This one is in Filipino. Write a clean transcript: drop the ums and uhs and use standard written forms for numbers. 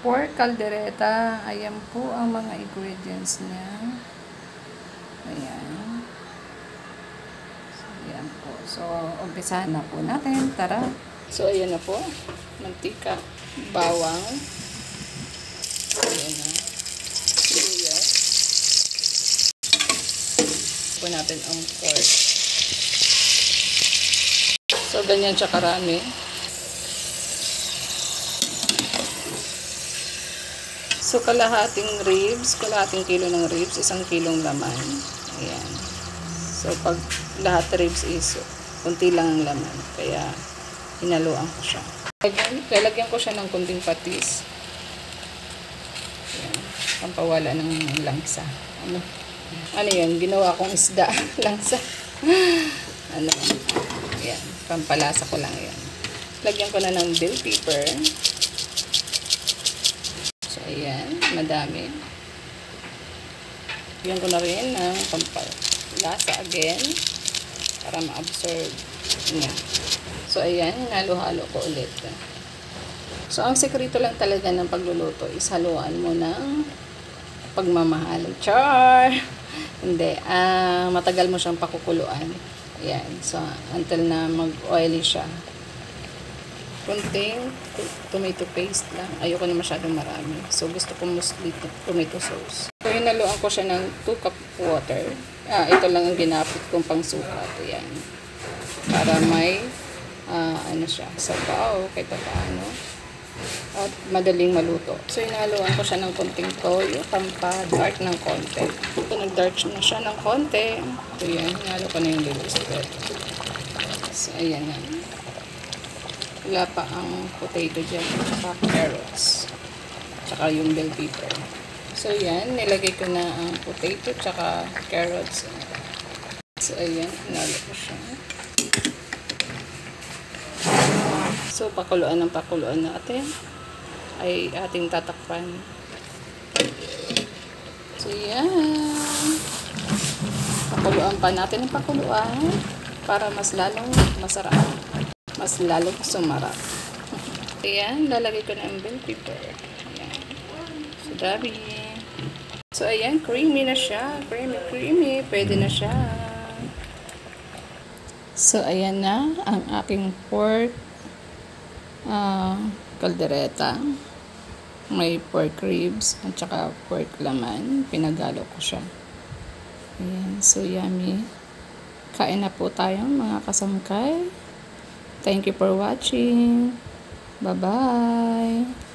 pork caldereta. Ayan po ang mga ingredients niya. Ayan. So, ayan po. So, umpisahan na po natin. Tara. So, ayan na po. Mantika, bawang. Ayan na. Sibuyas. Po natin ang pork. So, ganyan siya karami. So, kalahating kilo ng ribs, 1 kilong laman. Ayan. So, pag lahat ribs is, kunti lang ang laman. Kaya, hinaluan ko siya. Lalagyan ko siya ng kunting patis. Ayan. Pampawala ng langsa. Ano yan? Ginawa kong isda. Langsa. Ano? Ayan. Pampalasa ko lang yan. Lagyan ko na ng bell pepper. Ayan, madami. Lagyan ko na rin ng pampalasa again para ma-absorb niya. So, ayan, hinalo-halo ko ulit. So, ang sekreto lang talaga ng pagluluto is haluan mo ng pagmamahal. Char! Hindi, matagal mo siyang pakukuluan. Ayan, so, until na mag-oily siya. Kunting tomato paste lang. Ayoko na masyadong marami. So, gusto ko mostly tomato sauce. So, hinaluan ko siya ng 2 cup water. Ito lang ang ginapit kong pangsukat. Ayan. Para may, ano siya, sabaw, kahit paano. At madaling maluto. So, hinaluan ko siya ng kunting toyo, pampa-dark ng konti. So, nag-dark na siya ng konti. So, ayan. Hinalo ko na yung little spread. So, ayan na. Wala pa ang potato dyan, tsaka carrots, tsaka yung bell pepper. So, yan, nilagay ko na ang potato, tsaka carrots. So, ayan, hinalo ko siya. So, pakuluan natin ay ating tatakpan. So, yan. Pakuluan pa natin ang pakuluan para mas lalong masarap. Mas lalong sumarap. Ayan, lalagay ko na ang bell pepper. Ayan. So, dami. So, ayan, creamy na siya. Creamy. Pwede na siya. So, ayan na ang aking pork caldereta. May pork ribs at saka pork laman. Pinagalo ko siya. Ayan, so yummy. Kain na po tayo mga kasamkay. Thank you for watching. Bye-bye.